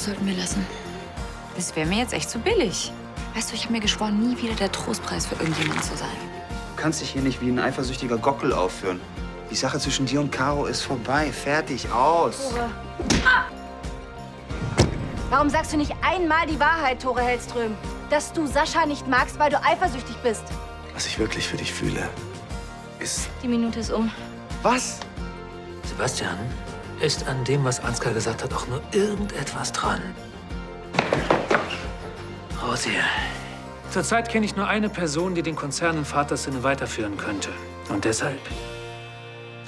das sollten wir lassen. Das wäre mir jetzt echt zu billig. Weißt du, ich habe mir geschworen, nie wieder der Trostpreis für irgendjemanden zu sein. Du kannst dich hier nicht wie ein eifersüchtiger Gockel aufführen. Die Sache zwischen dir und Caro ist vorbei. Fertig, aus. Warum sagst du nicht einmal die Wahrheit, Tore Hellström? Dass du Sascha nicht magst, weil du eifersüchtig bist. Was ich wirklich für dich fühle, ist... Die Minute ist um. Was? Sebastian, ist an dem, was Ansgar gesagt hat, auch nur irgendetwas dran? Raus hier. Zurzeit kenne ich nur eine Person, die den Konzern in Vaters Sinne weiterführen könnte. Und deshalb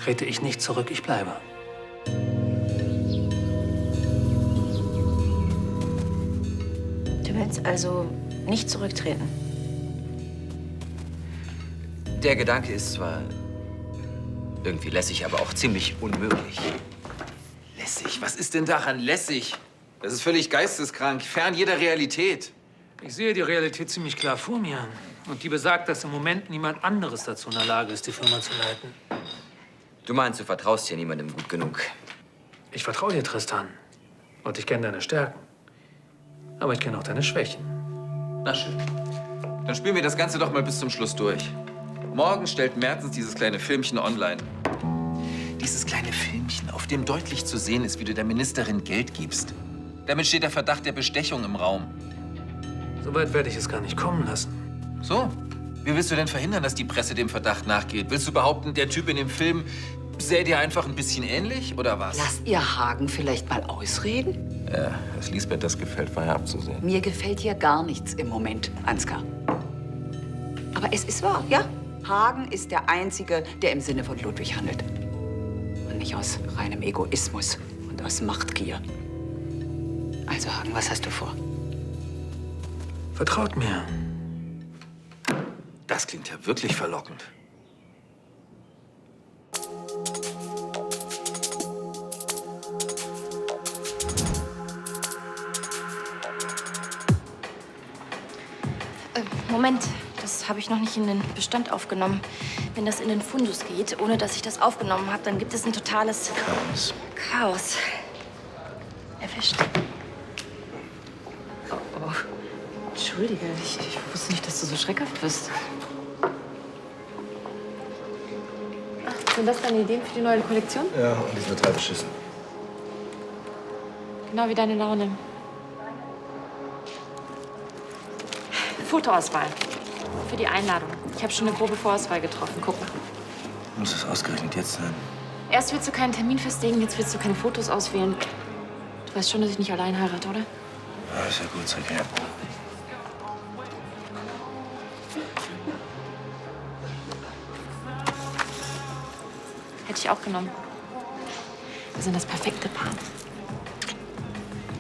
trete ich nicht zurück, ich bleibe. Du willst also nicht zurücktreten? Der Gedanke ist zwar irgendwie lässig, aber auch ziemlich unmöglich. Lässig? Was ist denn daran lässig? Das ist völlig geisteskrank, fern jeder Realität. Ich sehe die Realität ziemlich klar vor mir. Und die besagt, dass im Moment niemand anderes dazu in der Lage ist, die Firma zu leiten. Du meinst, du vertraust hier niemandem gut genug. Ich vertraue dir, Tristan. Und ich kenne deine Stärken. Aber ich kenne auch deine Schwächen. Na schön. Dann spielen wir das Ganze doch mal bis zum Schluss durch. Morgen stellt Mertens dieses kleine Filmchen online. Dieses kleine Filmchen, auf dem deutlich zu sehen ist, wie du der Ministerin Geld gibst. Damit steht der Verdacht der Bestechung im Raum. So weit werde ich es gar nicht kommen lassen. So? Wie willst du denn verhindern, dass die Presse dem Verdacht nachgeht? Willst du behaupten, der Typ in dem Film sähe dir einfach ein bisschen ähnlich, oder was? Lasst ihr Hagen vielleicht mal ausreden? Ja, dass Lisbeth das gefällt, war ja abzusehen. Mir gefällt hier gar nichts im Moment, Ansgar. Aber es ist wahr, ja? Hagen ist der Einzige, der im Sinne von Ludwig handelt. Und nicht aus reinem Egoismus und aus Machtgier. Also, Hagen, was hast du vor? Vertraut mir. Das klingt ja wirklich verlockend. Moment, das habe ich noch nicht in den Bestand aufgenommen. Wenn das in den Fundus geht, ohne dass ich das aufgenommen habe, dann gibt es ein totales Chaos. Erwischt. Oh. Entschuldige, ich wusste nicht, dass du so schreckhaft bist. Sind das deine Ideen für die neue Kollektion? Ja, und die sind total beschissen. Genau wie deine Laune. Fotoauswahl. Für die Einladung. Ich habe schon eine grobe Vorauswahl getroffen. Guck mal. Muss es ausgerechnet jetzt sein? Erst willst du keinen Termin festlegen, jetzt willst du keine Fotos auswählen. Du weißt schon, dass ich nicht allein heirate, oder? Ja, ist ja gut, sag her. Hätte ich auch genommen. Wir sind das perfekte Paar.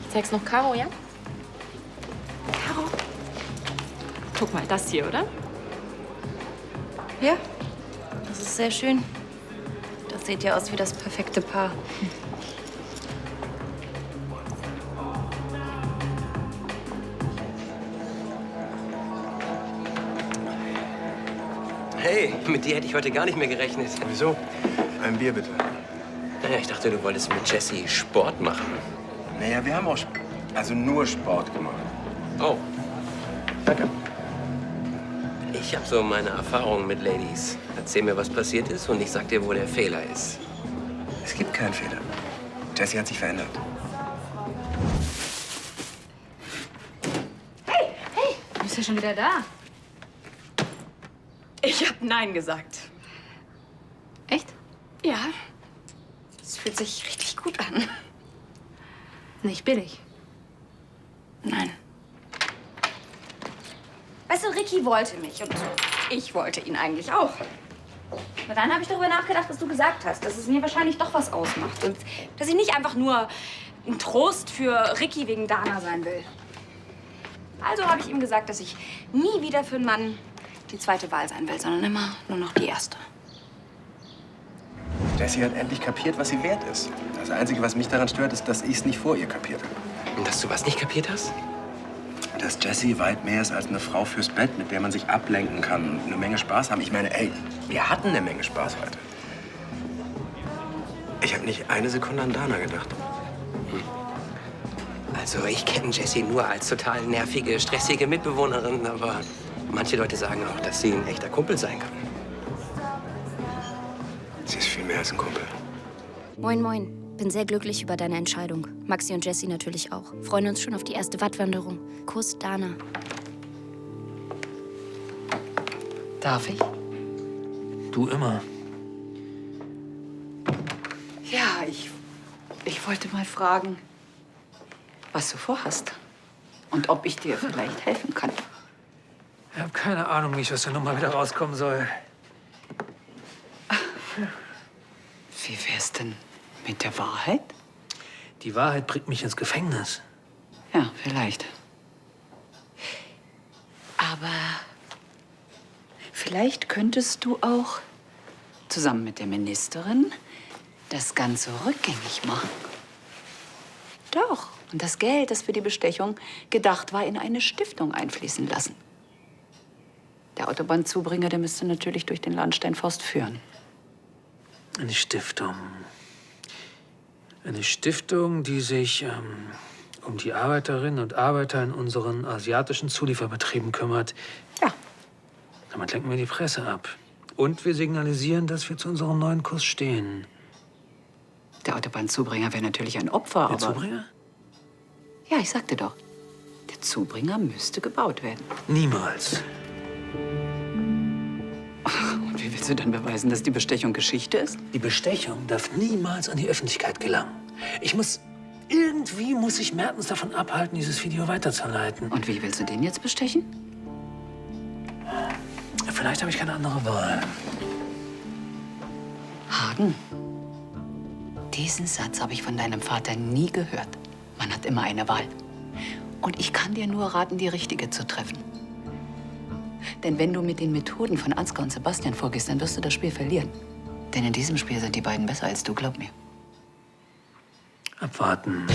Ich zeig's noch Caro, ja? Caro? Guck mal, das hier, oder? Ja, das ist sehr schön. Das sieht ja aus wie das perfekte Paar. Hey, mit dir hätte ich heute gar nicht mehr gerechnet. Wieso? Ein Bier bitte. Naja, ich dachte, du wolltest mit Jessie Sport machen. Naja, wir haben auch also nur Sport gemacht. Oh, Danke. ich habe so meine Erfahrungen mit Ladies. Erzähl mir, was passiert ist und ich sag dir, wo der Fehler ist. Es gibt keinen Fehler. Jessie hat sich verändert. Du bist ja schon wieder da. Ich hab Nein gesagt. Echt? Ja. Das fühlt sich richtig gut an. Nicht billig. Nein. Weißt du, Ricky wollte mich und ich wollte ihn eigentlich auch. Aber dann habe ich darüber nachgedacht, was du gesagt hast, dass es mir wahrscheinlich doch was ausmacht und dass ich nicht einfach nur ein Trost für Ricky wegen Dana sein will. Also habe ich ihm gesagt, dass ich nie wieder für einen Mann die zweite Wahl sein will, sondern immer nur noch die erste. Jessie hat endlich kapiert, was sie wert ist. Das Einzige, was mich daran stört, ist, dass ich es nicht vor ihr kapiert habe. Und dass du was nicht kapiert hast? Dass Jessie weit mehr ist als eine Frau fürs Bett, mit der man sich ablenken kann und eine Menge Spaß haben. Ich meine, ey, wir hatten eine Menge Spaß heute. Ich habe nicht eine Sekunde an Dana gedacht. Also, ich kenne Jessie nur als total nervige, stressige Mitbewohnerin, aber manche Leute sagen auch, dass sie ein echter Kumpel sein kann. Sie ist viel mehr als ein Kumpel. Moin, moin. Bin sehr glücklich über deine Entscheidung. Maxi und Jessie natürlich auch. Freuen uns schon auf die erste Wattwanderung. Kuss, Dana. Darf ich? Du immer. Ja, ich wollte mal fragen, was du vorhast. Und ob ich dir vielleicht helfen kann. Ich habe keine Ahnung, wie ich aus der Nummer wieder rauskommen soll. Wie wär's denn mit der Wahrheit? Die Wahrheit bringt mich ins Gefängnis. Ja, vielleicht. Aber vielleicht könntest du auch zusammen mit der Ministerin das Ganze rückgängig machen. Doch. Und das Geld, das für die Bestechung gedacht war, in eine Stiftung einfließen lassen. Der Autobahnzubringer, der müsste natürlich durch den Lahnsteinforst führen. Eine Stiftung. Eine Stiftung, die sich um die Arbeiterinnen und Arbeiter in unseren asiatischen Zulieferbetrieben kümmert. Ja. Damit lenken wir die Presse ab. Und wir signalisieren, dass wir zu unserem neuen Kurs stehen. Der Autobahnzubringer wäre natürlich ein Opfer, Der aber... Zubringer? Ja, ich sagte doch. Der Zubringer müsste gebaut werden. Niemals. Und wie willst du dann beweisen, dass die Bestechung Geschichte ist? Die Bestechung darf niemals an die Öffentlichkeit gelangen. Irgendwie muss ich Mertens davon abhalten, dieses Video weiterzuleiten. Und wie willst du den jetzt bestechen? Vielleicht habe ich keine andere Wahl. Hagen, diesen Satz habe ich von deinem Vater nie gehört. Man hat immer eine Wahl. Und ich kann dir nur raten, die richtige zu treffen. Denn wenn du mit den Methoden von Ansgar und Sebastian vorgehst, dann wirst du das Spiel verlieren. Denn in diesem Spiel sind die beiden besser als du, glaub mir. Abwarten.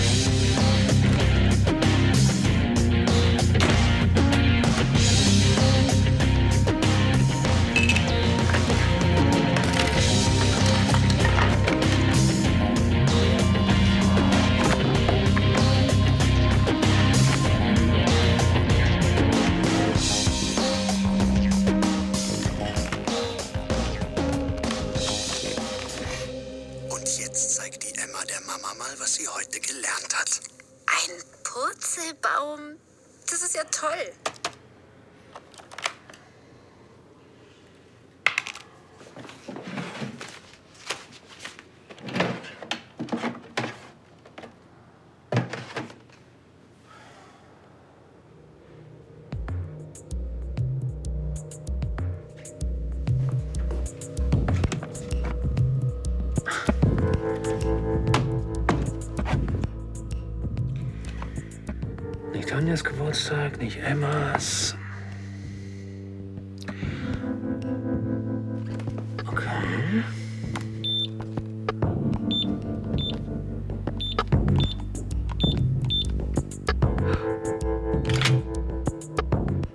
Und jetzt zeigt die Emma der Mama mal, was sie heute gelernt hat. Ein Purzelbaum? Das ist ja toll. Nicht Tanjas Geburtstag, nicht Emmas. Okay.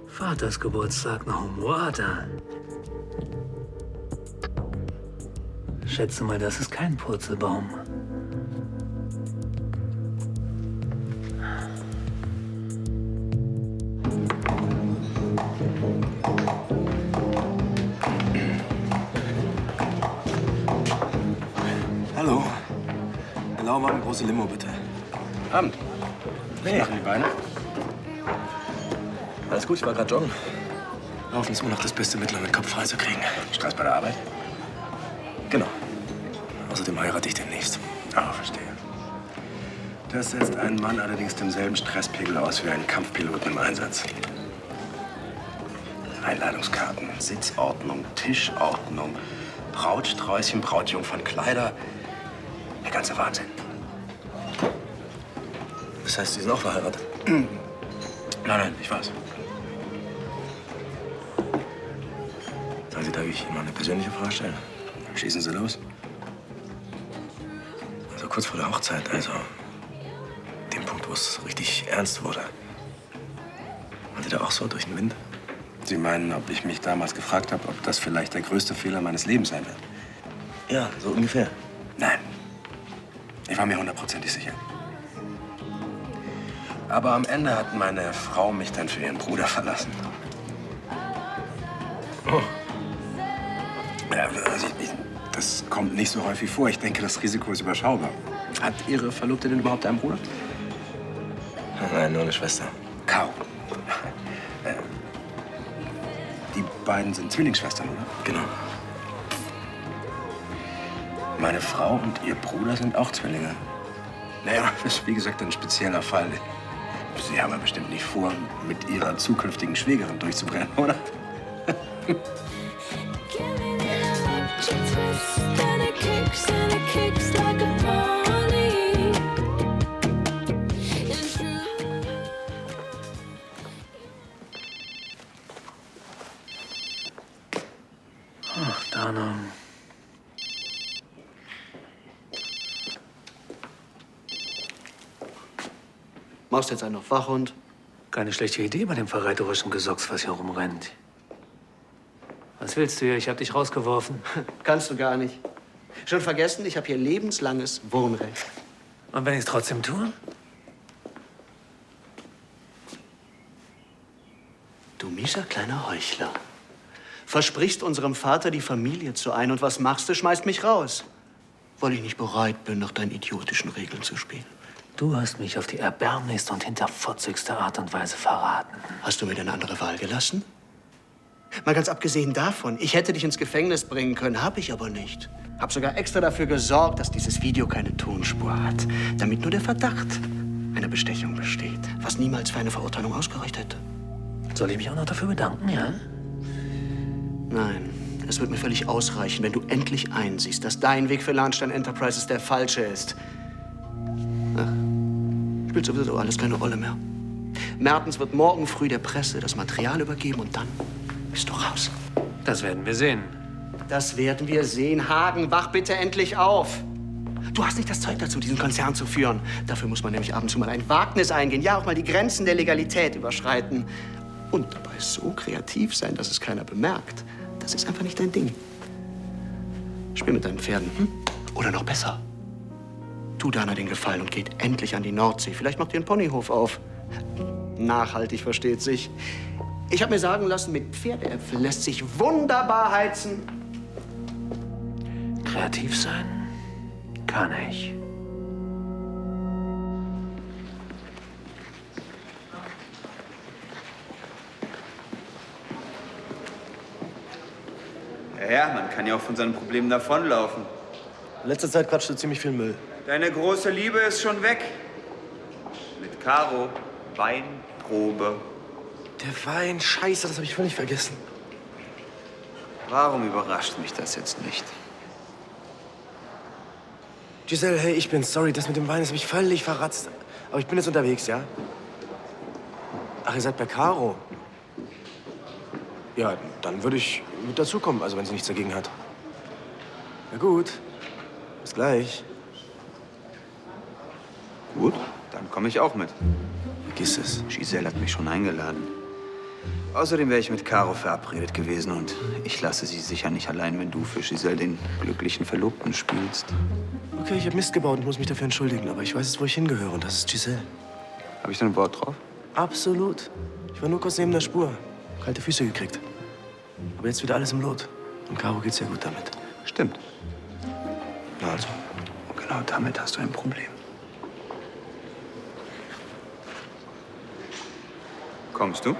Vaters Geburtstag, no wonder. Schätze mal, das ist kein Purzelbaum. Hallo. Genau, mal eine große Limo, bitte. Abend. Wie machen die Beine? Alles gut, ich war gerade joggen. Laufen ist immer noch das beste Mittel, um den Kopf frei zu kriegen. Stress bei der Arbeit? Genau. Außerdem heirate ich demnächst. Ah, verstehe. Das setzt einen Mann allerdings demselben Stresspegel aus wie ein Kampfpiloten im Einsatz. Einladungskarten, Sitzordnung, Tischordnung, Brautsträußchen, Brautjungfernkleider. Der ganze Wahnsinn. Das heißt, Sie sind auch verheiratet? Nein, ich weiß. Sagen Sie, darf ich Ihnen mal eine persönliche Frage stellen? Schießen Sie los. Also kurz vor der Hochzeit, also dem Punkt, wo es richtig ernst wurde. Waren Sie da auch so durch den Wind? Sie meinen, ob ich mich damals gefragt habe, ob das vielleicht der größte Fehler meines Lebens sein wird? Ja, so ungefähr. Nein. Ich war mir hundertprozentig sicher. Aber am Ende hat meine Frau mich dann für ihren Bruder verlassen. Oh. Ja, also das kommt nicht so häufig vor. Ich denke, das Risiko ist überschaubar. Hat Ihre Verlobte denn überhaupt einen Bruder? Nein, nur eine Schwester. Caro. Die beiden sind Zwillingsschwestern, oder? Genau. Meine Frau und ihr Bruder sind auch Zwillinge. Naja, das ist wie gesagt ein spezieller Fall. Sie haben ja bestimmt nicht vor, mit Ihrer zukünftigen Schwägerin durchzubrennen, oder? Ach, Dana. Machst jetzt einen auf Wachhund? Keine schlechte Idee bei dem verräterischen Gesocks, was hier rumrennt. Was willst du hier? Ich hab dich rausgeworfen. Kannst du gar nicht. Schon vergessen, ich habe hier lebenslanges Wohnrecht. Und wenn ich es trotzdem tue? Du mieser kleiner Heuchler. Versprichst unserem Vater die Familie zu ein und was machst du? Schmeißt mich raus. Weil ich nicht bereit bin, nach deinen idiotischen Regeln zu spielen. Du hast mich auf die erbärmlichste und hinterfotzigste Art und Weise verraten. Hast du mir denn eine andere Wahl gelassen? Mal ganz abgesehen davon, ich hätte dich ins Gefängnis bringen können, habe ich aber nicht. Hab sogar extra dafür gesorgt, dass dieses Video keine Tonspur hat, damit nur der Verdacht einer Bestechung besteht, was niemals für eine Verurteilung ausgereicht hätte. Soll ich mich auch noch dafür bedanken, ja? Nein, es wird mir völlig ausreichen, wenn du endlich einsiehst, dass dein Weg für Lahnstein Enterprises der falsche ist. Ach, spielt sowieso alles keine Rolle mehr. Mertens wird morgen früh der Presse das Material übergeben und dann bist du raus. Das werden wir sehen. Das werden wir sehen. Hagen, wach bitte endlich auf. Du hast nicht das Zeug dazu, diesen Konzern zu führen. Dafür muss man nämlich ab und zu mal ein Wagnis eingehen. Ja, auch mal die Grenzen der Legalität überschreiten. Und dabei so kreativ sein, dass es keiner bemerkt. Das ist einfach nicht dein Ding. Spiel mit deinen Pferden, hm? Oder noch besser. Tu Dana den Gefallen und geht endlich an die Nordsee. Vielleicht macht ihr einen Ponyhof auf. Nachhaltig, versteht sich. Ich habe mir sagen lassen, mit Pferdeäpfel lässt sich wunderbar heizen. Kreativ sein kann ich. Ja, man kann ja auch von seinen Problemen davonlaufen. In letzter Zeit quatscht du ziemlich viel Müll. Deine große Liebe ist schon weg. Mit Caro, Weinprobe. Der Wein, scheiße, das habe ich völlig vergessen. Warum überrascht mich das jetzt nicht? Giselle, hey, ich bin sorry, das mit dem Wein, das habe ich völlig verratzt. Aber ich bin jetzt unterwegs, ja? Ach, ihr seid bei Caro? Ja, dann würde ich mit dazukommen, also wenn sie nichts dagegen hat. Na gut, bis gleich. Gut, dann komme ich auch mit. Vergiss es. Giselle hat mich schon eingeladen. Außerdem wäre ich mit Caro verabredet gewesen und ich lasse sie sicher nicht allein, wenn du für Giselle den glücklichen Verlobten spielst. Okay, ich habe Mist gebaut und muss mich dafür entschuldigen, aber ich weiß jetzt, wo ich hingehöre und das ist Giselle. Habe ich dein Wort drauf? Absolut. Ich war nur kurz neben der Spur. Kalte Füße gekriegt. Aber jetzt wieder alles im Lot. Und Caro geht's ja gut damit. Stimmt. Na also. Und genau damit hast du ein Problem. Kommst du?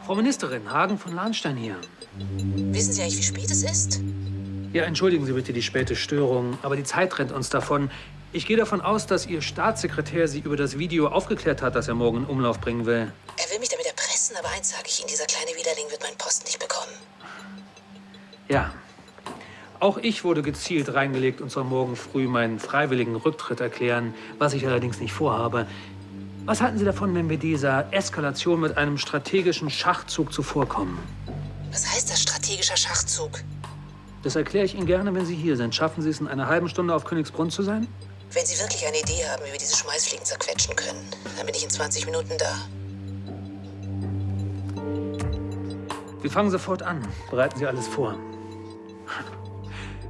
Frau Ministerin, Hagen von Lahnstein hier. Wissen Sie eigentlich, wie spät es ist? Ja, entschuldigen Sie bitte die späte Störung, aber die Zeit rennt uns davon. Ich gehe davon aus, dass Ihr Staatssekretär Sie über das Video aufgeklärt hat, das er morgen in Umlauf bringen will. Er will mich damit erpressen, aber eins sage ich Ihnen, dieser kleine Widerling wird meinen Posten nicht bekommen. Ja. Auch ich wurde gezielt reingelegt und soll morgen früh meinen freiwilligen Rücktritt erklären, was ich allerdings nicht vorhabe. Was halten Sie davon, wenn wir dieser Eskalation mit einem strategischen Schachzug zuvorkommen? Was heißt das, strategischer Schachzug? Das erkläre ich Ihnen gerne, wenn Sie hier sind. Schaffen Sie es, in einer halben Stunde auf Königsbrunn zu sein? Wenn Sie wirklich eine Idee haben, wie wir diese Schmeißfliegen zerquetschen können, dann bin ich in 20 Minuten da. Wir fangen sofort an. Bereiten Sie alles vor.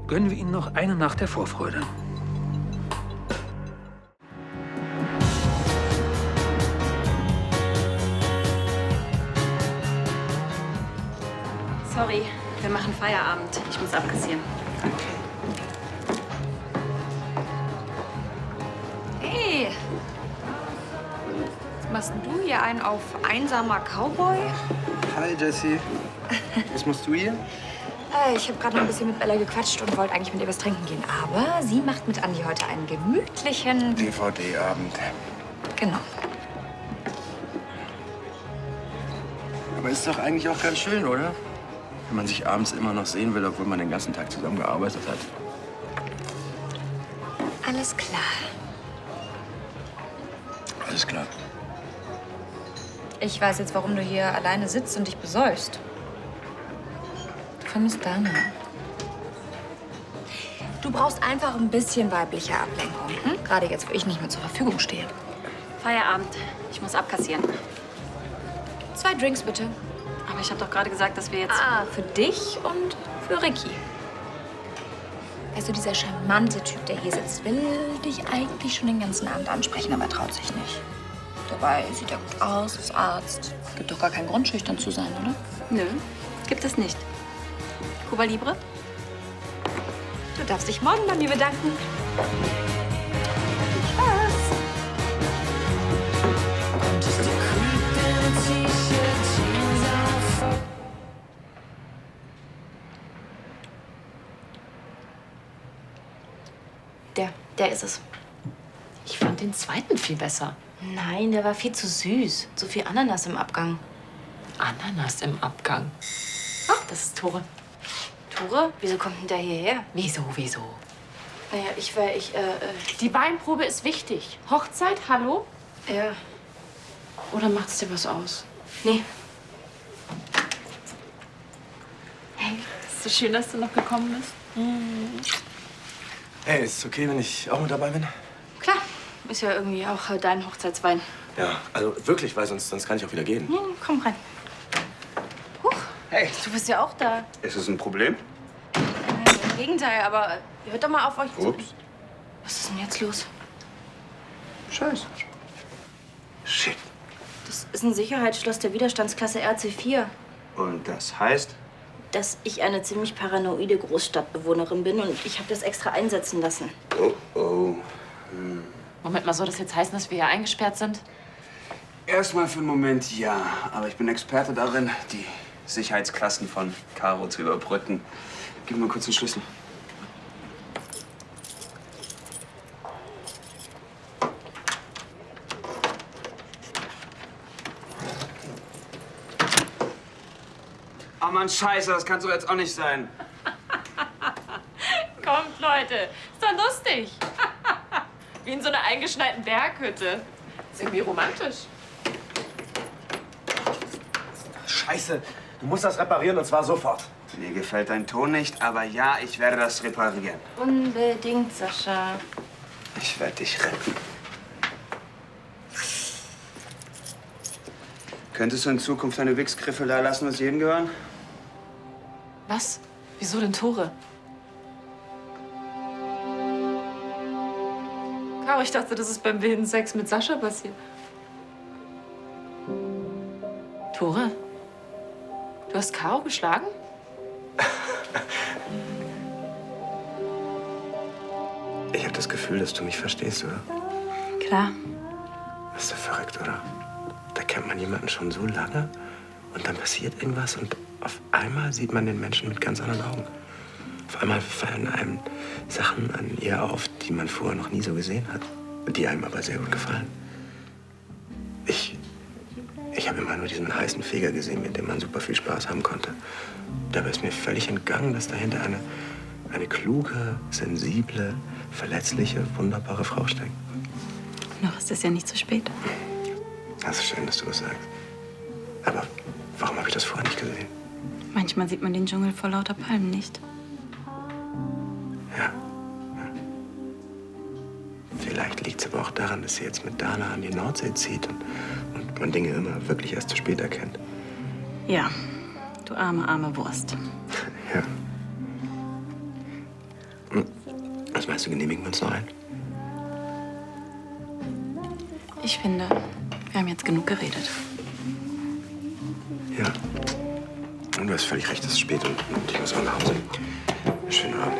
Gönnen wir Ihnen noch eine Nacht der Vorfreude. Sorry, wir machen Feierabend. Ich muss abkassieren. Hey! Was machst denn du hier? Ein auf einsamer Cowboy? Hi, Jessie. Was machst du hier? Ich habe gerade noch ein bisschen mit Bella gequatscht und wollte eigentlich mit ihr was trinken gehen. Aber sie macht mit Andi heute einen gemütlichen... DVD-Abend. Genau. Aber ist doch eigentlich auch ganz schön, oder? Wenn man sich abends immer noch sehen will, obwohl man den ganzen Tag zusammengearbeitet hat. Alles klar. Alles klar. Ich weiß jetzt, warum du hier alleine sitzt und dich besäufst. Du vermisst Dana. Du brauchst einfach ein bisschen weibliche Ablenkung. Hm? Gerade jetzt, wo ich nicht mehr zur Verfügung stehe. Feierabend. Ich muss abkassieren. 2 Drinks, bitte. Aber ich habe doch gerade gesagt, dass wir jetzt... Ah, für dich und für Ricky. Weißt du, dieser charmante Typ, der hier sitzt, will dich eigentlich schon den ganzen Abend ansprechen, aber traut sich nicht. Dabei sieht er gut aus, ist Arzt. Gibt doch gar keinen Grund, schüchtern zu sein, oder? Nö, gibt es nicht. Cuba Libre? Du darfst dich morgen bei mir bedanken. Spaß! Der ist es. Ich fand den zweiten viel besser. Nein, der war viel zu süß. Zu viel Ananas im Abgang. Ananas im Abgang. Ah, das ist Tore. Tore? Wieso kommt denn der hierher? Wieso? Naja, Die Weinprobe ist wichtig. Hochzeit, hallo? Ja. Oder macht es dir was aus? Nee. Hey, ist so schön, dass du noch gekommen bist. Hey, ist es okay, wenn ich auch mit dabei bin? Klar. Ist ja irgendwie auch dein Hochzeitswein. Ja, also wirklich, weil sonst kann ich auch wieder gehen. Ja, komm rein. Huch. Hey. Du bist ja auch da. Ist es ein Problem? Im Gegenteil, aber hört doch mal auf euch zu. Ups. Was ist denn jetzt los? Scheiße. Shit. Das ist ein Sicherheitsschloss der Widerstandsklasse RC4. Und das heißt? Dass ich eine ziemlich paranoide Großstadtbewohnerin bin und ich habe das extra einsetzen lassen. Oh, oh. Moment mal, soll das jetzt heißen, dass wir hier eingesperrt sind? Erstmal für einen Moment ja, aber ich bin Experte darin, die Sicherheitsklassen von Caro zu überbrücken. Gib mir mal kurz den Schlüssel. Oh Mann, Scheiße, das kann doch jetzt auch nicht sein. Kommt, Leute. Ist doch lustig. Wie in so einer eingeschneiten Berghütte. Ist irgendwie romantisch. Scheiße, du musst das reparieren und zwar sofort. Mir gefällt dein Ton nicht, aber ja, ich werde das reparieren. Unbedingt, Sascha. Ich werde dich retten. Könntest du in Zukunft deine Wichsgriffe da lassen, was jedem gehören? Was? Wieso denn Tore? Caro, ich dachte, das ist beim wilden Sex mit Sascha passiert. Tore? Du hast Caro geschlagen? Ich habe das Gefühl, dass du mich verstehst, oder? Klar. Das ist doch verrückt, oder? Da kennt man jemanden schon so lange und dann passiert irgendwas und auf einmal sieht man den Menschen mit ganz anderen Augen. Auf einmal fallen einem Sachen an ihr auf, die man vorher noch nie so gesehen hat, die einem aber sehr gut gefallen. Ich habe immer nur diesen heißen Feger gesehen, mit dem man super viel Spaß haben konnte. Dabei ist mir völlig entgangen, dass dahinter eine kluge, sensible, verletzliche, wunderbare Frau steckt. Noch ist es ja nicht zu spät. Das ist schön, dass du das sagst. Aber warum habe ich das vorher nicht gesehen? Manchmal sieht man den Dschungel vor lauter Palmen nicht. Ja. Vielleicht liegt es aber auch daran, dass sie jetzt mit Dana an die Nordsee zieht und man Dinge immer wirklich erst zu spät erkennt. Ja, du arme Wurst. Ja. Was meinst du, genehmigen wir uns noch ein? Ich finde, wir haben jetzt genug geredet. Ja. Und du hast völlig recht, es ist spät und ich muss auch nach Hause. Schönen Abend.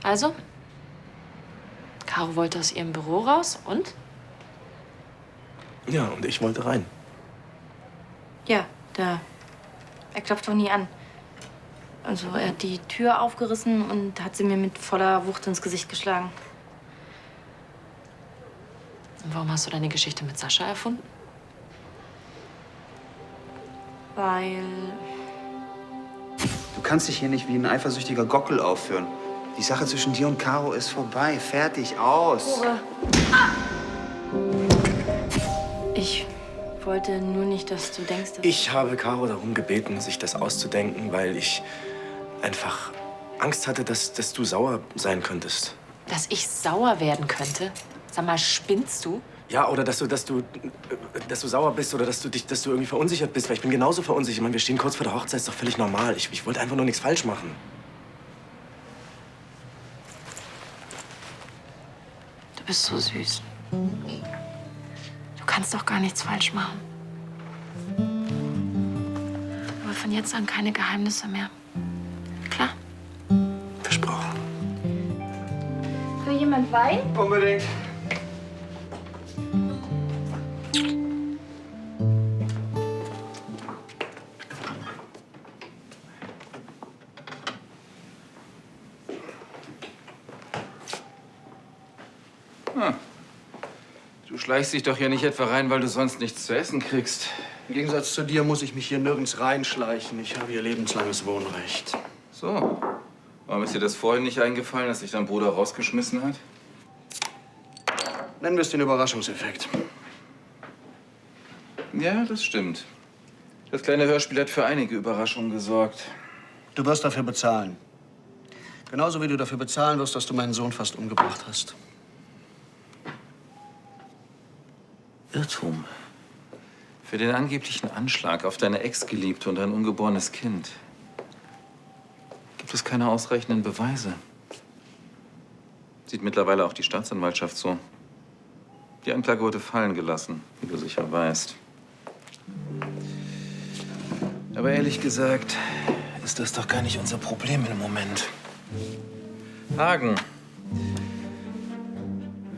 Also? Caro wollte aus ihrem Büro raus und? Ja, und ich wollte rein. Ja, er klopft doch nie an. Also er hat die Tür aufgerissen und hat sie mir mit voller Wucht ins Gesicht geschlagen. Und warum hast du deine Geschichte mit Sascha erfunden? Weil... Du kannst dich hier nicht wie ein eifersüchtiger Gockel aufführen. Die Sache zwischen dir und Caro ist vorbei. Fertig, aus. Ich wollte nur nicht, dass du denkst, dass... Ich habe Caro darum gebeten, sich das auszudenken, weil ich einfach Angst hatte, dass du sauer sein könntest. Dass ich sauer werden könnte? Sag mal, spinnst du? Ja, oder dass du sauer bist oder dass du irgendwie verunsichert bist. Weil ich bin genauso verunsichert. Ich meine, wir stehen kurz vor der Hochzeit, ist doch völlig normal. Ich wollte einfach nur nichts falsch machen. Du bist so süß. Du kannst doch gar nichts falsch machen. Aber von jetzt an keine Geheimnisse mehr. Klar? Versprochen. Will jemand Wein? Unbedingt. Du schleichst dich doch hier nicht etwa rein, weil du sonst nichts zu essen kriegst. Im Gegensatz zu dir muss ich mich hier nirgends reinschleichen. Ich habe hier lebenslanges Wohnrecht. So. Warum ist dir das vorhin nicht eingefallen, dass dich dein Bruder rausgeschmissen hat? Nennen wir es den Überraschungseffekt. Ja, das stimmt. Das kleine Hörspiel hat für einige Überraschungen gesorgt. Du wirst dafür bezahlen. Genauso wie du dafür bezahlen wirst, dass du meinen Sohn fast umgebracht hast. Irrtum. Für den angeblichen Anschlag auf deine Ex-Geliebte und dein ungeborenes Kind gibt es keine ausreichenden Beweise. Sieht mittlerweile auch die Staatsanwaltschaft so. Die Anklage wurde fallen gelassen, wie du sicher weißt. Aber ehrlich gesagt ist das doch gar nicht unser Problem im Moment. Hagen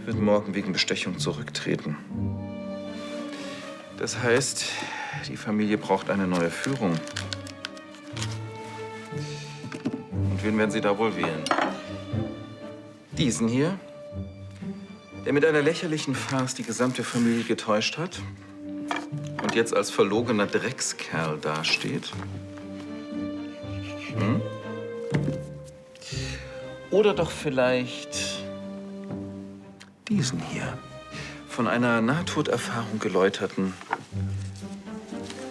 wird morgen wegen Bestechung zurücktreten. Das heißt, die Familie braucht eine neue Führung. Und wen werden Sie da wohl wählen? Diesen hier, der mit einer lächerlichen Farce die gesamte Familie getäuscht hat und jetzt als verlogener Dreckskerl dasteht? Hm? Oder doch vielleicht diesen hier, von einer Nahtoderfahrung geläuterten,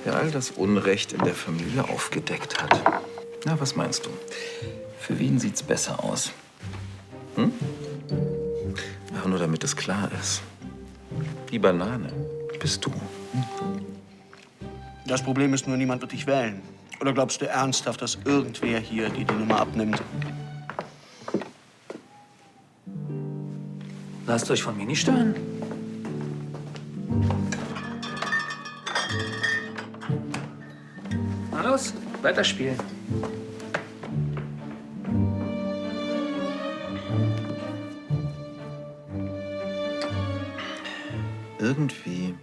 der all das Unrecht in der Familie aufgedeckt hat. Na, was meinst du? Für wen sieht's besser aus? Hm? Ach, nur damit es klar ist. Die Banane bist du. Das Problem ist nur, niemand wird dich wählen. Oder glaubst du ernsthaft, dass irgendwer hier die Nummer abnimmt? Lasst euch von mir nicht stören. Na los, weiterspielen. Irgendwie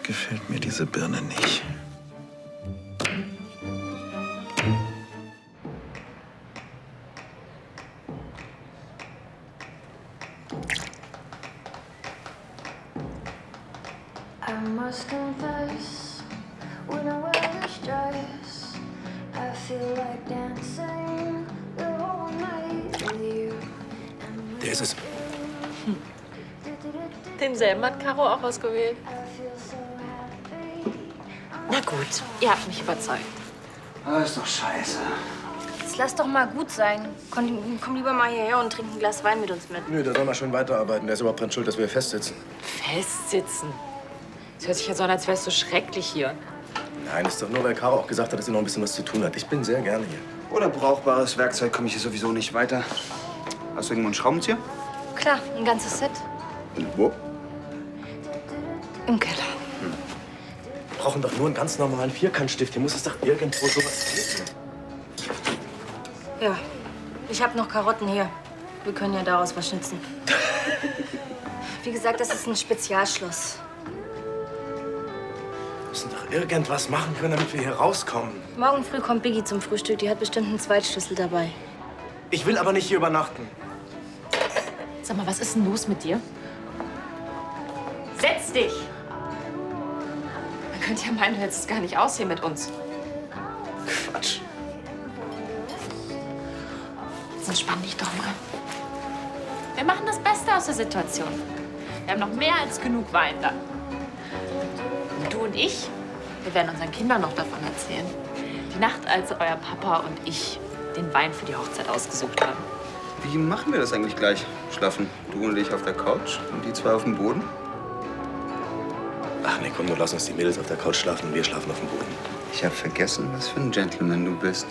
gefällt mir diese Birne nicht. I must confess, when I wear this dress, I feel like dancing the whole night with you. Der ist es. Denselben hat Caro auch ausgewählt. Na gut, ihr habt mich überzeugt. Das ist doch scheiße. Jetzt lass doch mal gut sein. Komm lieber mal hierher und trink ein Glas Wein mit uns mit. Nö, der soll mal schön weiterarbeiten. Der ist überhaupt dran schuld, dass wir hier festsitzen. Festsitzen? Das hört sich ja so an, als wärst du schrecklich hier. Nein, ist doch nur, weil Caro auch gesagt hat, dass sie noch ein bisschen was zu tun hat. Ich bin sehr gerne hier. Ohne brauchbares Werkzeug komme ich hier sowieso nicht weiter. Hast du irgendwo einen Schraubenzieher? Klar, ein ganzes Set. Wo? Im Keller. Wir brauchen doch nur einen ganz normalen Vierkantstift. Hier muss es doch irgendwo sowas geben. Ja, ich habe noch Karotten hier. Wir können ja daraus was schnitzen. Wie gesagt, das ist ein Spezialschloss. Wir müssen doch irgendwas machen können, damit wir hier rauskommen. Morgen früh kommt Biggie zum Frühstück. Die hat bestimmt einen Zweitschlüssel dabei. Ich will aber nicht hier übernachten. Sag mal, was ist denn los mit dir? Setz dich! Man könnte ja meinen, du hältst es gar nicht aus hier mit uns. Quatsch. Jetzt entspann dich doch mal. Wir machen das Beste aus der Situation. Wir haben noch mehr als genug Wein da. Und du und ich, wir werden unseren Kindern noch davon erzählen. Die Nacht, als euer Papa und ich den Wein für die Hochzeit ausgesucht haben. Wie machen wir das eigentlich gleich? Schlafen du und ich auf der Couch und die zwei auf dem Boden? Ach nee, komm, nur lass uns die Mädels auf der Couch schlafen und wir schlafen auf dem Boden. Ich habe vergessen, was für ein Gentleman du bist.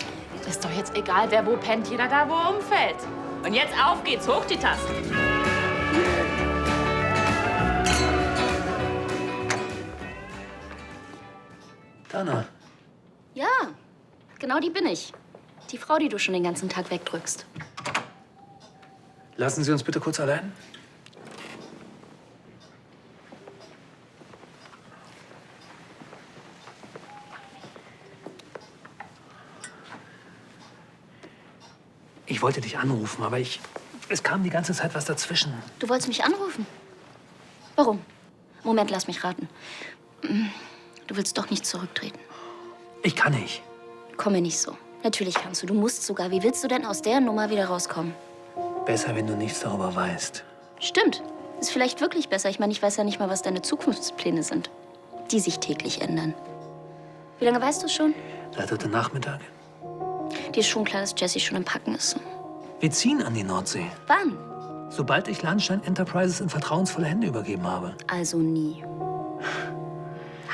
Ist doch jetzt egal, wer wo pennt, jeder da, wo er umfällt. Und jetzt auf geht's, hoch die Tasten. Dana. Ja, genau die bin ich. Die Frau, die du schon den ganzen Tag wegdrückst. Lassen Sie uns bitte kurz allein. Ich wollte dich anrufen, aber es kam die ganze Zeit was dazwischen. Du wolltest mich anrufen? Warum? Moment, lass mich raten. Du willst doch nicht zurücktreten. Ich kann nicht. Komm mir nicht so. Natürlich kannst du. Du musst sogar. Wie willst du denn aus der Nummer wieder rauskommen? Besser, wenn du nichts darüber weißt. Stimmt. Ist vielleicht wirklich besser. Ich meine, ich weiß ja nicht mal, was deine Zukunftspläne sind. Die sich täglich ändern. Wie lange weißt du es schon? Seit heute Nachmittag. Dir ist schon klar, dass Jessie schon im Packen ist. Wir ziehen an die Nordsee. Wann? Sobald ich Landstein Enterprises in vertrauensvolle Hände übergeben habe. Also nie.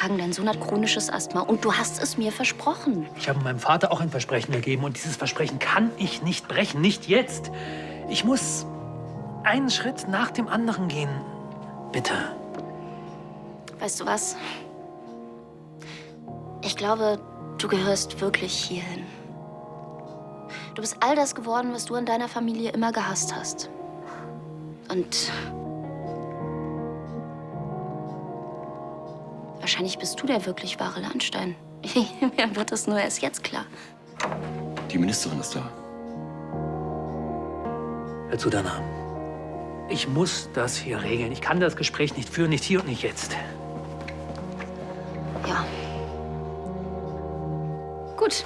Hagen, dein Sohn hat chronisches Asthma und du hast es mir versprochen. Ich habe meinem Vater auch ein Versprechen gegeben und dieses Versprechen kann ich nicht brechen, nicht jetzt. Ich muss einen Schritt nach dem anderen gehen. Bitte. Weißt du was? Ich glaube, du gehörst wirklich hierhin. Du bist all das geworden, was du in deiner Familie immer gehasst hast. Und wahrscheinlich bist du der wirklich wahre Landstein. Mir wird es nur erst jetzt klar. Die Ministerin ist da. Hör zu, Dana. Ich muss das hier regeln. Ich kann das Gespräch nicht führen, nicht hier und nicht jetzt. Ja. Gut.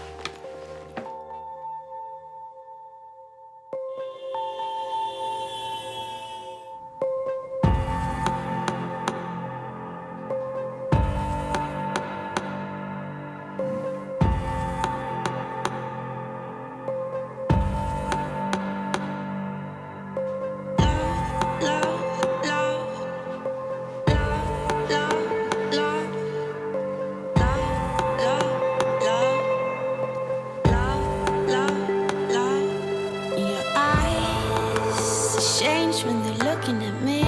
Your eyes change when they're looking at me.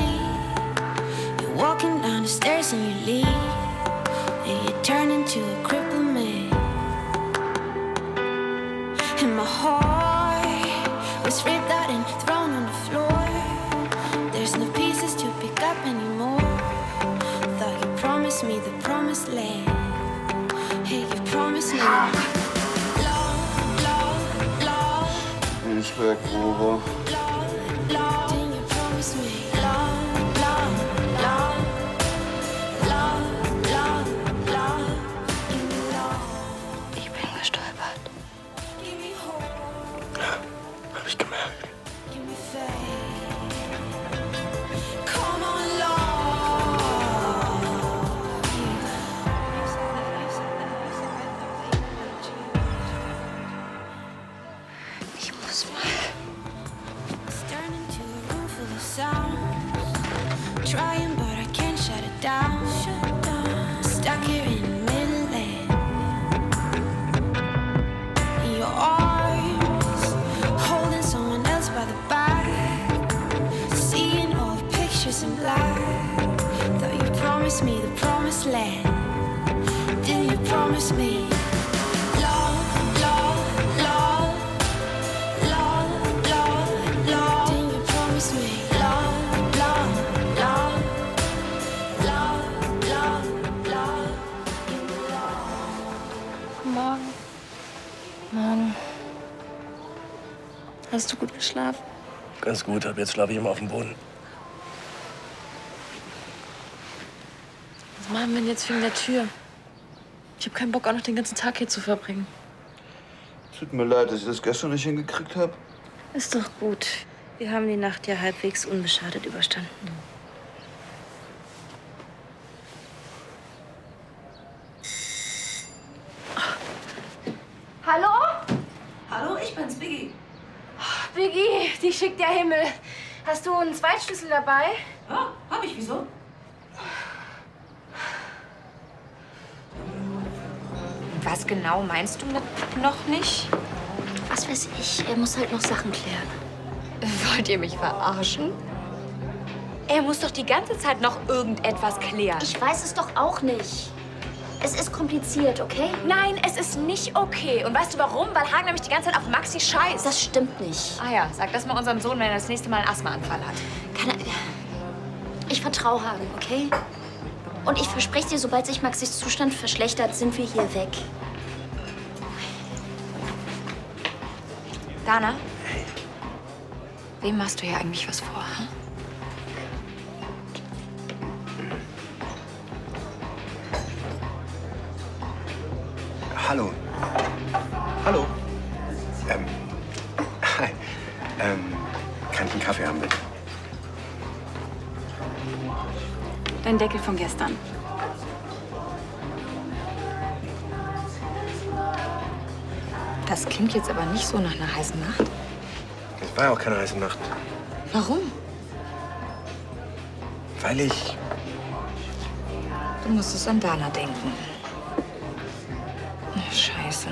You're walking down the stairs and you leave, and you turn into a crippled man. And my heart was ripped out and thrown on the floor. There's no pieces to pick up anymore. Thought you promised me the promised land. Hey, you promised me. Ich höre Probe. Didn't you promise me love, love, love, love, love, love, give me love. Ich bin gestolpert. Give me hope, Hab ich gemerkt. give me faith. Come on, love. jedes Mal. Trying, but I can't shut it down. Stuck here in the middle and your arms holding someone else by the back, seeing all the pictures in black. Thought you promised me the promised land. Didn't you promise me love, love, love, love, love, love? Didn't you promise me love, love? Morgen. Morgen. Hast du gut geschlafen? Ganz gut, ab jetzt schlafe ich immer auf dem Boden. Was machen wir denn jetzt wegen der Tür? Ich habe keinen Bock, auch noch den ganzen Tag hier zu verbringen. Tut mir leid, dass ich das gestern nicht hingekriegt habe. Ist doch gut. Wir haben die Nacht ja halbwegs unbeschadet überstanden. Hallo? Hallo, ich bin's, Biggie. Biggie, die schickt der Himmel. Hast du einen Zweitschlüssel dabei? Ja, hab ich. Wieso? Was genau meinst du mit noch nicht? Was weiß ich, er muss halt noch Sachen klären. Wollt ihr mich verarschen? Er muss doch die ganze Zeit noch irgendetwas klären. Ich weiß es doch auch nicht. Es ist kompliziert, okay? Nein, es ist nicht okay. Und weißt du warum? Weil Hagen nämlich die ganze Zeit auf Maxi scheißt. Das stimmt nicht. Ah ja, sag das mal unserem Sohn, wenn er das nächste Mal einen Asthmaanfall hat. Ich vertraue Hagen, okay? Und ich verspreche dir, sobald sich Maxis Zustand verschlechtert, sind wir hier weg. Dana? Wem machst du hier eigentlich was vor? Hm? Hallo. Hallo. Hi. Kann ich einen Kaffee haben, bitte? Dein Deckel von gestern. Das klingt jetzt aber nicht so nach einer heißen Nacht. Es war ja auch keine heiße Nacht. Warum? Weil ich... Du musstest an Dana denken. Oh, Scheiße.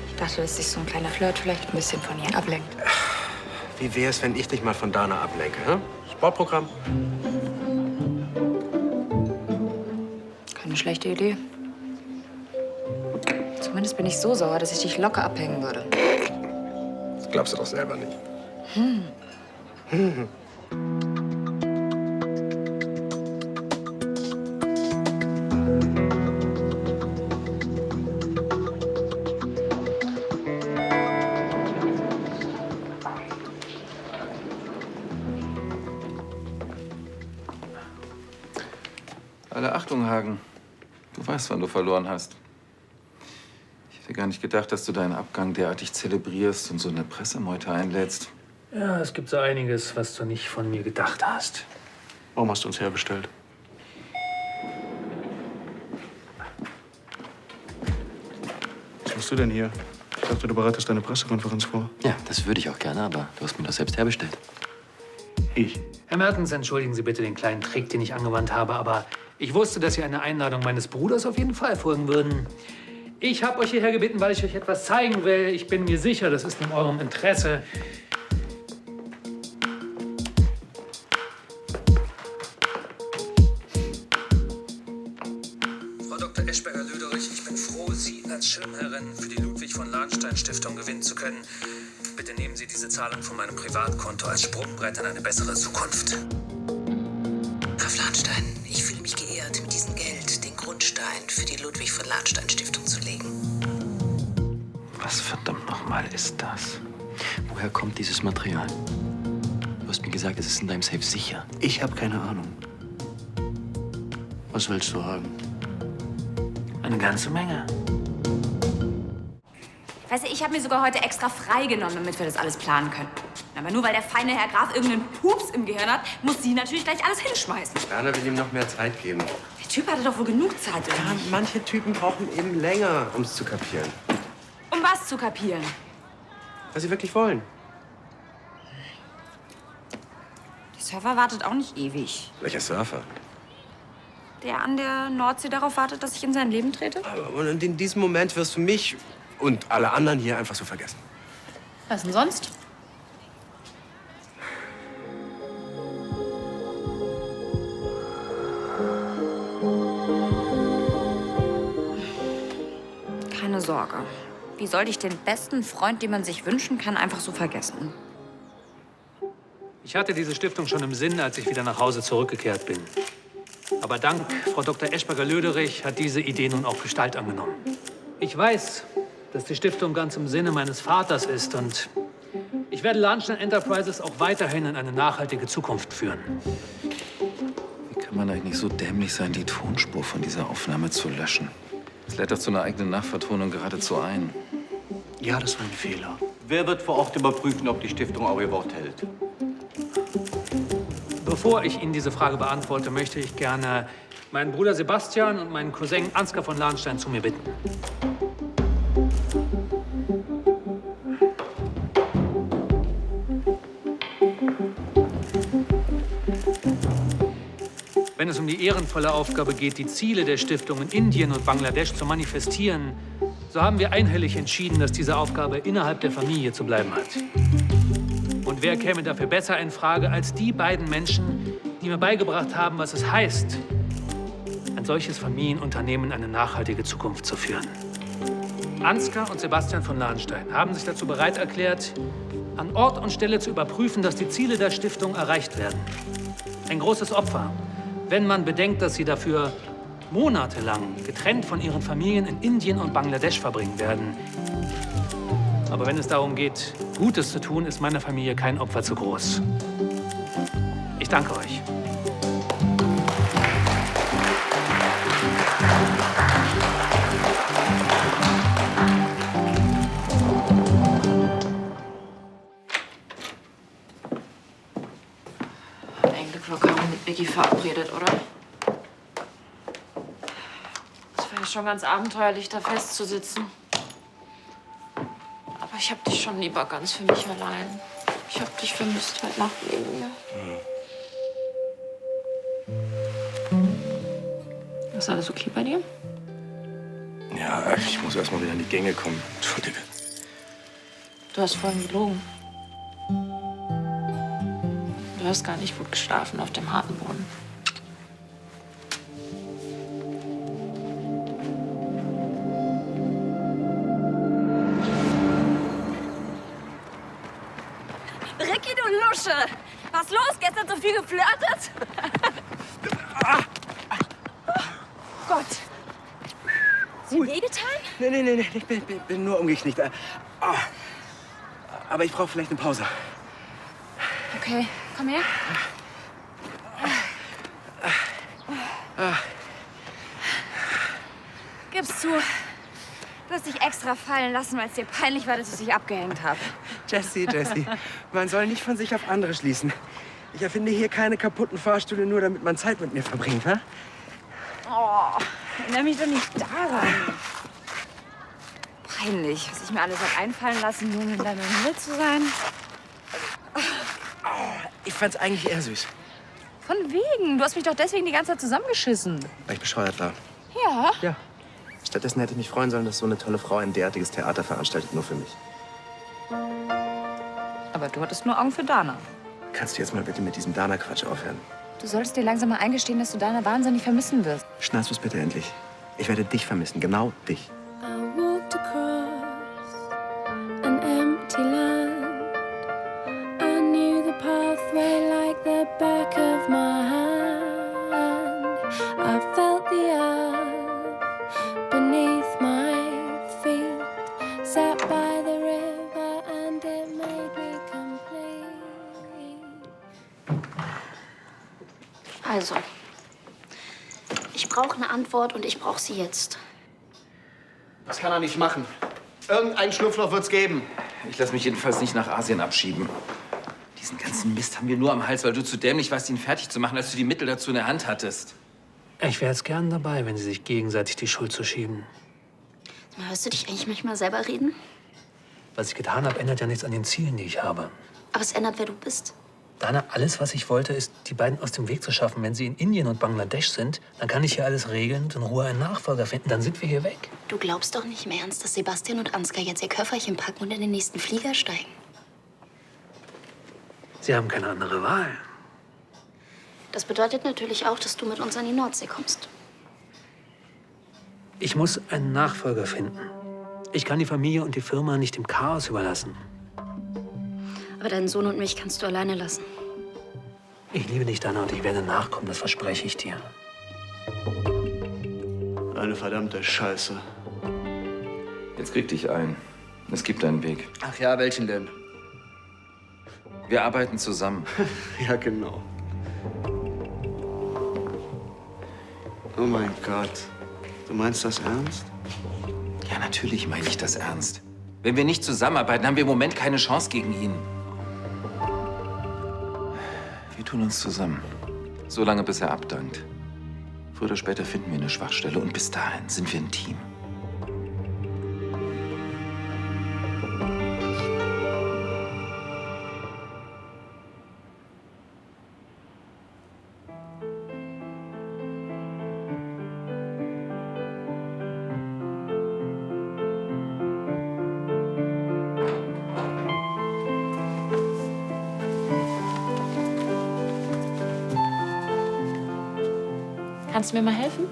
Ich dachte, dass sich so ein kleiner Flirt vielleicht ein bisschen von ihr ablenkt. Wie wär's, wenn ich dich mal von Dana ablenke, hä? Sportprogramm? Keine schlechte Idee. Zumindest bin ich so sauer, dass ich dich locker abhängen würde. Das glaubst du doch selber nicht. Alle Achtung, Hagen. Du weißt, wann du verloren hast. Ich hätte gar nicht gedacht, dass du deinen Abgang derartig zelebrierst und so eine Pressemeute einlädst. Ja, es gibt so einiges, was du nicht von mir gedacht hast. Warum hast du uns herbestellt? Was machst du denn hier? Ich dachte, du bereitest deine Pressekonferenz vor. Ja, das würde ich auch gerne, aber du hast mir das selbst herbestellt. Ich? Herr Mertens, entschuldigen Sie bitte den kleinen Trick, den ich angewandt habe, aber ich wusste, dass Sie einer Einladung meines Bruders auf jeden Fall folgen würden. Ich habe euch hierher gebeten, weil ich euch etwas zeigen will. Ich bin mir sicher, das ist in eurem Interesse. Frau Dr. Eschberger-Lüderich, ich bin froh, Sie als Schirmherrin für die Ludwig-von-Lahnstein-Stiftung gewinnen zu können. Bitte nehmen Sie diese Zahlung von meinem Privatkonto als Sprungbrett in eine bessere Zukunft. Graf Lahnstein, ich fühle mich geehrt, mit diesem Geld den Grundstein für die Ludwig-von-Lahnstein-Stiftung zu legen. Was verdammt nochmal ist das? Woher kommt dieses Material? Du hast mir gesagt, es ist in deinem Safe sicher. Ich habe keine Ahnung. Was willst du haben? Eine ganze Menge. Weißt du, ich habe mir sogar heute extra freigenommen, damit wir das alles planen können. Aber nur weil der feine Herr Graf irgendeinen Pups im Gehirn hat, muss sie natürlich gleich alles hinschmeißen. Dana will ihm noch mehr Zeit geben. Der Typ hatte doch wohl genug Zeit, oder Ja, nicht? manche Typen brauchen eben länger, um es zu kapieren. Und um was zu kapieren? Was Sie wirklich wollen. Der Surfer wartet auch nicht ewig. Welcher Surfer? Der an der Nordsee darauf wartet, dass ich in sein Leben trete? Und in diesem Moment wirst du mich und alle anderen hier einfach so vergessen. Was denn sonst? Keine Sorge. Wie sollte ich den besten Freund, den man sich wünschen kann, einfach so vergessen? Ich hatte diese Stiftung schon im Sinn, als ich wieder nach Hause zurückgekehrt bin. Aber dank Frau Dr. Eschberger-Löderich hat diese Idee nun auch Gestalt angenommen. Ich weiß, dass die Stiftung ganz im Sinne meines Vaters ist und ich werde Lahnstein Enterprises auch weiterhin in eine nachhaltige Zukunft führen. Wie kann man eigentlich so dämlich sein, die Tonspur von dieser Aufnahme zu löschen? Das lädt doch zu einer eigenen Nachvertonung geradezu ein. Ja, das war ein Fehler. Wer wird vor Ort überprüfen, ob die Stiftung auch ihr Wort hält? Bevor ich Ihnen diese Frage beantworte, möchte ich gerne meinen Bruder Sebastian und meinen Cousin Ansgar von Lahnstein zu mir bitten. Wenn es um die ehrenvolle Aufgabe geht, die Ziele der Stiftung in Indien und Bangladesch zu manifestieren, so haben wir einhellig entschieden, dass diese Aufgabe innerhalb der Familie zu bleiben hat. Und wer käme dafür besser in Frage als die beiden Menschen, die mir beigebracht haben, was es heißt, ein solches Familienunternehmen in eine nachhaltige Zukunft zu führen. Ansgar und Sebastian von Lahnstein haben sich dazu bereit erklärt, an Ort und Stelle zu überprüfen, dass die Ziele der Stiftung erreicht werden. Ein großes Opfer, wenn man bedenkt, dass sie dafür monatelang getrennt von ihren Familien in Indien und Bangladesch verbringen werden. Aber wenn es darum geht, Gutes zu tun, ist meiner Familie kein Opfer zu groß. Ich danke euch. Eigentlich war Caro mit Vicky verabredet, oder? Es war ja schon ganz abenteuerlich, da festzusitzen. Aber ich hab dich schon lieber ganz für mich allein. Ich hab dich vermisst heute Nacht neben mir. Ist alles okay bei dir? Ja, ich muss erst mal wieder in die Gänge kommen. Entschuldige. Du hast vorhin gelogen. Du hast gar nicht gut geschlafen auf dem harten Boden. Ricky, du Lusche! Was los? Gestern so viel geflirtet? Gott. Sie wehgetan? Nee, ich bin nur umgeknickt. Aber ich brauche vielleicht eine Pause. Okay, komm her. Gib's zu. Du hast dich extra fallen lassen, weil es dir peinlich war, dass ich dich abgehängt habe. Jessie, man soll nicht von sich auf andere schließen. Ich erfinde hier keine kaputten Fahrstühle, nur damit man Zeit mit mir verbringt, ha? Oh, erinnere mich doch nicht daran. Peinlich, was ich mir alles habe einfallen lassen, nur um in deiner Nähe zu sein. Ich fand's eigentlich eher süß. Von wegen. Du hast mich doch deswegen die ganze Zeit zusammengeschissen. Weil ich bescheuert war. Ja? Ja. Stattdessen hätte ich mich freuen sollen, dass so eine tolle Frau ein derartiges Theater veranstaltet, nur für mich. Aber du hattest nur Augen für Dana. Kannst du jetzt mal bitte mit diesem Dana-Quatsch aufhören? Du solltest dir langsam mal eingestehen, dass du Dana wahnsinnig vermissen wirst. Schnallst du's bitte endlich? Ich werde dich vermissen, genau dich. I walked across an empty land. I knew the pathway like the back of my hand. I felt the earth beneath my feet. Sat by the river and it made me complete. Also, ich brauche eine Antwort und ich brauche sie jetzt. Das kann er nicht machen. Irgendein Schlupfloch wird's geben. Ich lasse mich jedenfalls nicht nach Asien abschieben. Diesen ganzen Mist haben wir nur am Hals, weil du zu dämlich warst, ihn fertig zu machen, als du die Mittel dazu in der Hand hattest. Ich wäre jetzt gern dabei, wenn Sie sich gegenseitig die Schuld zuschieben. Hörst du dich eigentlich manchmal selber reden? Was ich getan habe, ändert ja nichts an den Zielen, die ich habe. Aber es ändert, wer du bist. Dana, alles, was ich wollte, ist, die beiden aus dem Weg zu schaffen. Wenn sie in Indien und Bangladesch sind, dann kann ich hier alles regeln und in Ruhe einen Nachfolger finden. Dann sind wir hier weg. Du glaubst doch nicht im Ernst, dass Sebastian und Ansgar jetzt ihr Köfferchen packen und in den nächsten Flieger steigen? Sie haben keine andere Wahl. Das bedeutet natürlich auch, dass du mit uns an die Nordsee kommst. Ich muss einen Nachfolger finden. Ich kann die Familie und die Firma nicht dem Chaos überlassen. Aber deinen Sohn und mich kannst du alleine lassen. Ich liebe dich, Dana, und ich werde nachkommen, das verspreche ich dir. Eine verdammte Scheiße. Jetzt krieg dich ein. Es gibt einen Weg. Ach ja, welchen denn? Wir arbeiten zusammen. Ja, genau. Oh mein Gott. Du meinst das ernst? Ja, natürlich meine ich das ernst. Wenn wir nicht zusammenarbeiten, haben wir im Moment keine Chance gegen ihn. Wir tun uns zusammen. So lange, bis er abdankt. Früher oder später finden wir eine Schwachstelle und bis dahin sind wir ein Team. Kannst du mir mal helfen?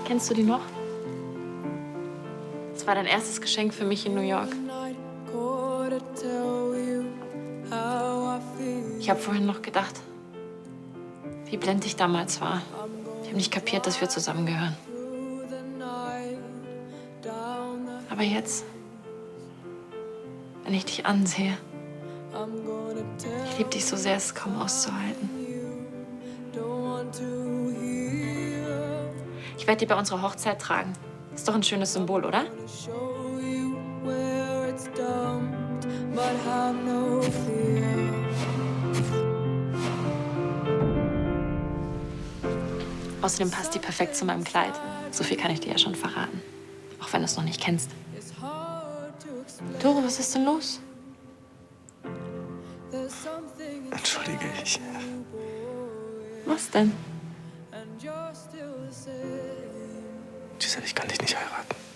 Kennst du die noch? Das war dein erstes Geschenk für mich in New York. Ich habe vorhin noch gedacht, wie blind ich damals war. Ich habe nicht kapiert, dass wir zusammengehören. Aber jetzt, wenn ich dich ansehe, ich liebe dich so sehr, es ist kaum auszuhalten. Ich werde dir bei unserer Hochzeit tragen. Ist doch ein schönes Symbol, oder? Außerdem passt die perfekt zu meinem Kleid. So viel kann ich dir ja schon verraten. Auch wenn du es noch nicht kennst. Doro, was ist denn los? Entschuldige ich. Was denn? Giselle, ich kann dich nicht heiraten.